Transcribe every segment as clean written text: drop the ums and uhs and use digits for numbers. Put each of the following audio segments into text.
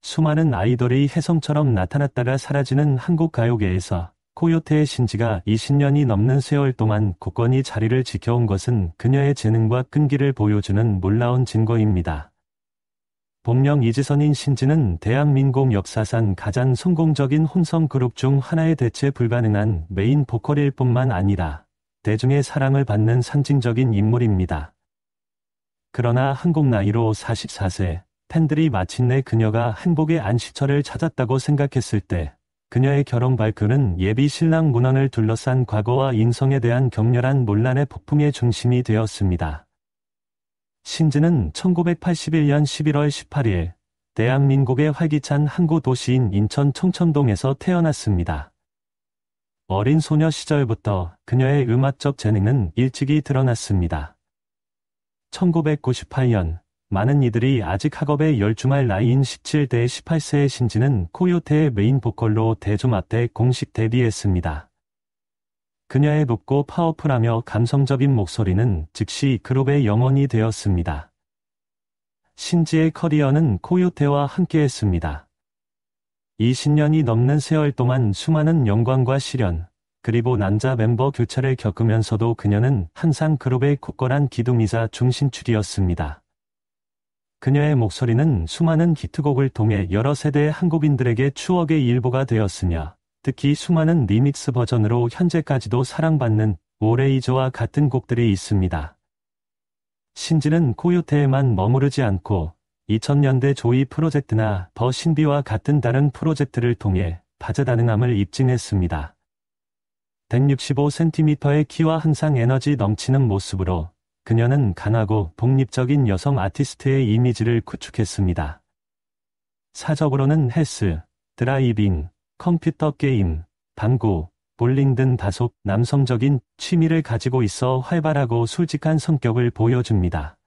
수많은 아이돌이 혜성처럼 나타났다가 사라지는 한국 가요계에서 코요테의 신지가 20년이 넘는 세월 동안 굳건히 자리를 지켜온 것은 그녀의 재능과 끈기를 보여주는 놀라운 증거입니다. 본명 이지선인 신지는 대한민국 역사상 가장 성공적인 혼성 그룹 중 하나의 대체 불가능한 메인 보컬일 뿐만 아니라 대중의 사랑을 받는 상징적인 인물입니다. 그러나 한국 나이로 44세, 팬들이 마침내 그녀가 행복의 안식처를 찾았다고 생각했을 때 그녀의 결혼 발표는 예비 신랑 문헌을 둘러싼 과거와 인성에 대한 격렬한 논란의 폭풍의 중심이 되었습니다. 신지는 1981년 11월 18일 대한민국의 활기찬 항구 도시인 인천 청천동에서 태어났습니다. 어린 소녀 시절부터 그녀의 음악적 재능은 일찍이 드러났습니다. 1998년 많은 이들이 아직 학업에 열중할 나이인 17대 18세의 신지는 코요테의 메인 보컬로 대중 앞에 공식 데뷔했습니다. 그녀의 높고 파워풀하며 감성적인 목소리는 즉시 그룹의 영혼이 되었습니다. 신지의 커리어는 코요테와 함께했습니다. 20년이 넘는 세월 동안 수많은 영광과 시련, 그리고 남자 멤버 교체를 겪으면서도 그녀는 항상 그룹의 굳건한 기둥이자 중심축이었습니다. 그녀의 목소리는 수많은 히트곡을 통해 여러 세대의 한국인들에게 추억의 일부가 되었으며 특히 수많은 리믹스 버전으로 현재까지도 사랑받는 오레이저와 같은 곡들이 있습니다. 신지는 코요테에만 머무르지 않고 2000년대 조이 프로젝트나 더 신비와 같은 다른 프로젝트를 통해 다재다능함을 입증했습니다. 165cm의 키와 항상 에너지 넘치는 모습으로 그녀는 강하고 독립적인 여성 아티스트의 이미지를 구축했습니다. 사적으로는 헬스, 드라이빙, 컴퓨터 게임, 당구, 볼링 등 다소 남성적인 취미를 가지고 있어 활발하고 솔직한 성격을 보여줍니다.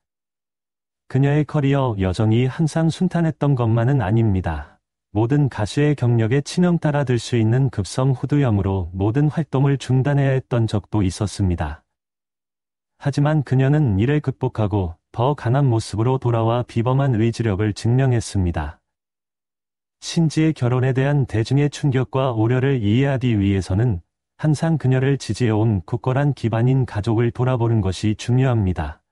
그녀의 커리어 여정이 항상 순탄했던 것만은 아닙니다. 모든 가수의 경력에 치명 따라들 수 있는 급성 후두염으로 모든 활동을 중단해야 했던 적도 있었습니다. 하지만 그녀는 이를 극복하고 더 강한 모습으로 돌아와 비범한 의지력을 증명했습니다. 신지의 결혼에 대한 대중의 충격과 우려를 이해하기 위해서는 항상 그녀를 지지해온 굳건한 기반인 가족을 돌아보는 것이 중요합니다.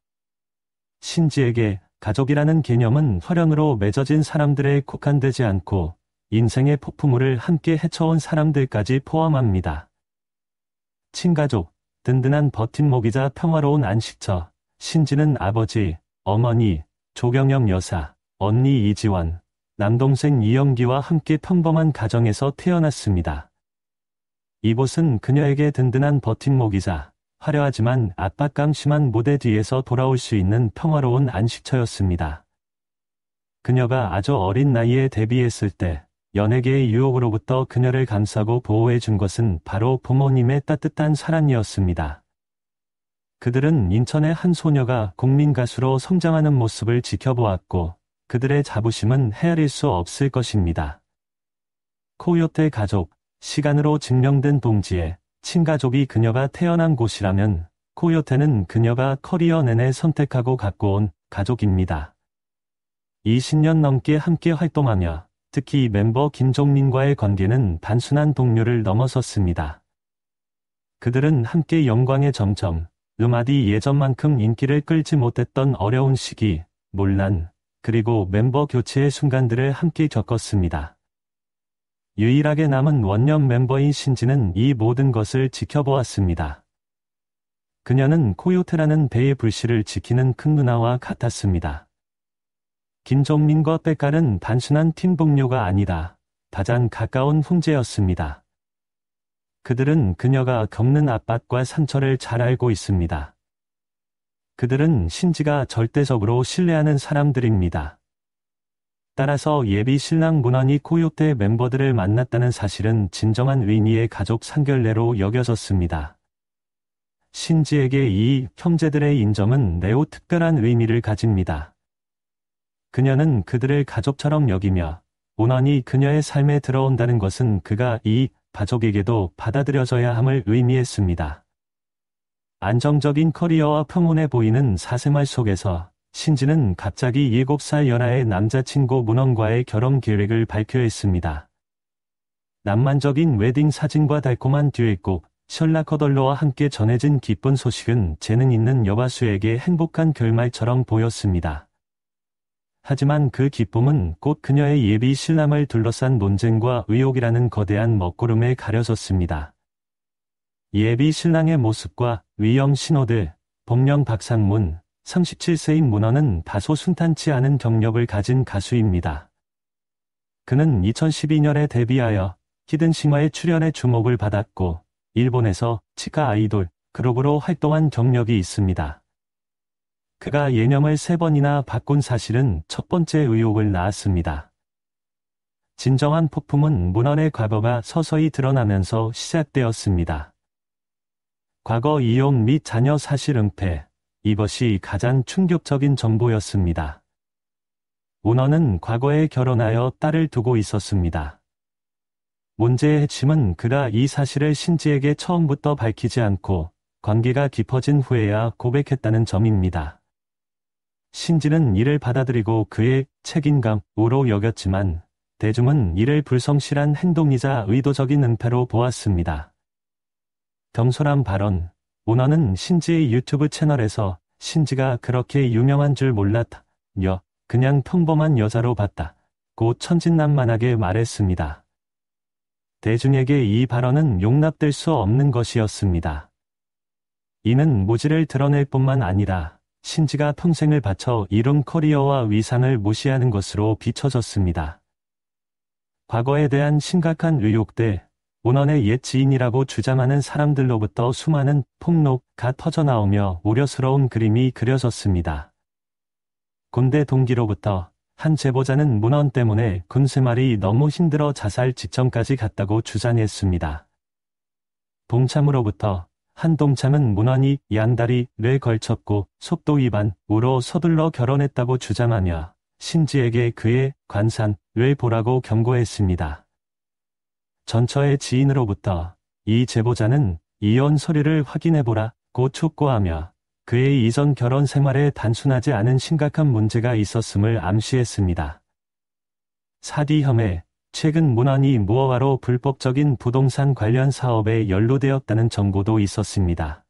신지에게 가족이라는 개념은 혈연으로 맺어진 사람들에 국한되지 않고 인생의 폭풍우를 함께 헤쳐온 사람들까지 포함합니다. 친가족, 든든한 버팀목이자 평화로운 안식처, 신지는 아버지, 어머니, 조경영 여사, 언니 이지원, 남동생 이영기와 함께 평범한 가정에서 태어났습니다. 이곳은 그녀에게 든든한 버팀목이자 화려하지만 압박감 심한 무대 뒤에서 돌아올 수 있는 평화로운 안식처였습니다. 그녀가 아주 어린 나이에 데뷔했을 때 연예계의 유혹으로부터 그녀를 감싸고 보호해 준 것은 바로 부모님의 따뜻한 사랑이었습니다. 그들은 인천의 한 소녀가 국민 가수로 성장하는 모습을 지켜보았고 그들의 자부심은 헤아릴 수 없을 것입니다. 코요테 가족, 시간으로 증명된 동지에 친가족이 그녀가 태어난 곳이라면 코요테는 그녀가 커리어 내내 선택하고 갖고 온 가족입니다. 20년 넘게 함께 활동하며 특히 멤버 김종민과의 관계는 단순한 동료를 넘어섰습니다. 그들은 함께 영광의 점점, 음악이 예전만큼 인기를 끌지 못했던 어려운 시기, 논란, 그리고 멤버 교체의 순간들을 함께 겪었습니다. 유일하게 남은 원년 멤버인 신지는 이 모든 것을 지켜보았습니다. 그녀는 코요테라는 배의 불씨를 지키는 큰 누나와 같았습니다. 김종민과 백갈은 단순한 팀 동료가 아니라 가장 가까운 형제였습니다. 그들은 그녀가 겪는 압박과 상처를 잘 알고 있습니다. 그들은 신지가 절대적으로 신뢰하는 사람들입니다. 따라서 예비 신랑 문헌이 코요테 멤버들을 만났다는 사실은 진정한 의미의 가족 상견례로 여겨졌습니다. 신지에게 이 형제들의 인정은 매우 특별한 의미를 가집니다. 그녀는 그들을 가족처럼 여기며 문헌이 그녀의 삶에 들어온다는 것은 그가 이 가족에게도 받아들여져야 함을 의미했습니다. 안정적인 커리어와 평온해 보이는 사생활 속에서 신지는 갑자기 7살 연하의 남자친구 문헌과의 결혼 계획을 발표했습니다. 낭만적인 웨딩 사진과 달콤한 듀엣곡, 셜록 홀더와 함께 전해진 기쁜 소식은 재능 있는 여가수에게 행복한 결말처럼 보였습니다. 하지만 그 기쁨은 곧 그녀의 예비 신랑을 둘러싼 논쟁과 의혹이라는 거대한 먹구름에 가려졌습니다. 예비 신랑의 모습과 위험 신호들, 본명 박상문, 37세인 문헌은 다소 순탄치 않은 경력을 가진 가수입니다. 그는 2012년에 데뷔하여 히든 싱어에 출연해 주목을 받았고 일본에서 치카 아이돌 그룹으로 활동한 경력이 있습니다. 그가 예명을 3번이나 바꾼 사실은 첫 번째 의혹을 낳았습니다. 진정한 폭풍은 문헌의 과거가 서서히 드러나면서 시작되었습니다. 과거 이혼 및 자녀 사실 은폐, 이것이 가장 충격적인 정보였습니다. 문헌은 과거에 결혼하여 딸을 두고 있었습니다. 문제의 핵심은 그가 이 사실을 신지에게 처음부터 밝히지 않고 관계가 깊어진 후에야 고백했다는 점입니다. 신지는 이를 받아들이고 그의 책임감으로 여겼지만 대중은 이를 불성실한 행동이자 의도적인 은폐로 보았습니다. 경솔한 발언, 문헌은 신지의 유튜브 채널에서 신지가 그렇게 유명한 줄 몰랐다며 그냥 평범한 여자로 봤다고 천진난만하게 말했습니다. 대중에게 이 발언은 용납될 수 없는 것이었습니다. 이는 무지를 드러낼 뿐만 아니라 신지가 평생을 바쳐 이룬 커리어와 위상을 무시하는 것으로 비춰졌습니다. 과거에 대한 심각한 의혹들, 문헌의 옛 지인이라고 주장하는 사람들로부터 수많은 폭로가 터져나오며 우려스러운 그림이 그려졌습니다. 군대 동기로부터 한 제보자는 문헌 때문에 군생활이 너무 힘들어 자살 직전까지 갔다고 주장했습니다. 동참으로부터 한 동참은 문헌이 양다리를 걸쳤고 속도 위반으로 서둘러 결혼했다고 주장하며 신지에게 그의 관산을 보라고 경고했습니다. 전처의 지인으로부터 이 제보자는 이혼 서류를 확인해보라고 촉구하며 그의 이전 결혼 생활에 단순하지 않은 심각한 문제가 있었음을 암시했습니다. 사디 혐의, 최근 문헌이 무허가로 불법적인 부동산 관련 사업에 연루되었다는 정보도 있었습니다.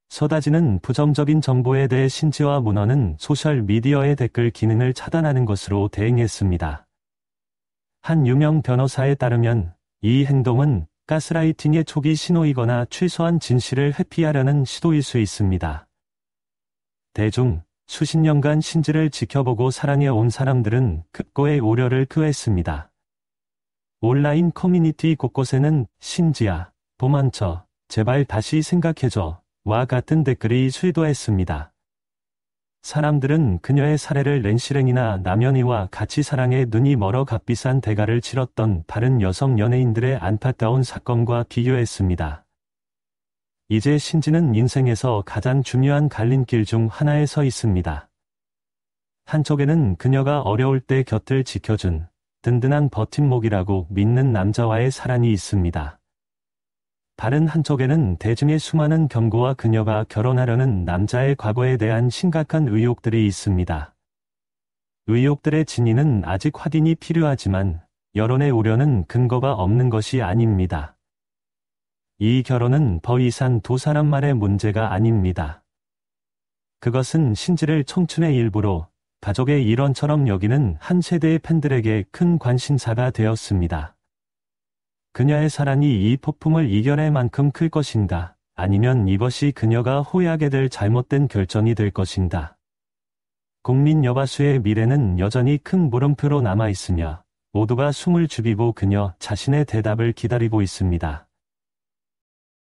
쏟아지는 부정적인 정보에 대해 신지와 문헌은 소셜미디어의 댓글 기능을 차단하는 것으로 대응했습니다. 한 유명 변호사에 따르면 이 행동은 가스라이팅의 초기 신호이거나 최소한 진실을 회피하려는 시도일 수 있습니다. 대중, 수십 년간 신지를 지켜보고 사랑해 온 사람들은 극고의 우려를 표했습니다. 온라인 커뮤니티 곳곳에는 신지야, 도망쳐, 제발 다시 생각해줘 와 같은 댓글이 쇄도했습니다. 사람들은 그녀의 사례를 렌시랭이나 남연희와 같이 사랑에 눈이 멀어 값비싼 대가를 치렀던 다른 여성 연예인들의 안타까운 사건과 비교했습니다. 이제 신지는 인생에서 가장 중요한 갈림길 중 하나에 서 있습니다. 한쪽에는 그녀가 어려울 때 곁을 지켜준 든든한 버팀목이라고 믿는 남자와의 사랑이 있습니다. 다른 한쪽에는 대중의 수많은 경고와 그녀가 결혼하려는 남자의 과거에 대한 심각한 의혹들이 있습니다. 의혹들의 진위는 아직 확인이 필요하지만 여론의 우려는 근거가 없는 것이 아닙니다. 이 결혼은 더 이상 두 사람만의 문제가 아닙니다. 그것은 신지를 청춘의 일부로 가족의 일원처럼 여기는 한 세대의 팬들에게 큰 관심사가 되었습니다. 그녀의 사랑이 이 폭풍을 이겨낼 만큼 클 것인가, 아니면 이것이 그녀가 후회하게 될 잘못된 결정이 될 것인가. 국민 여가수의 미래는 여전히 큰 물음표로 남아있으며 모두가 숨을 죽이고 그녀 자신의 대답을 기다리고 있습니다.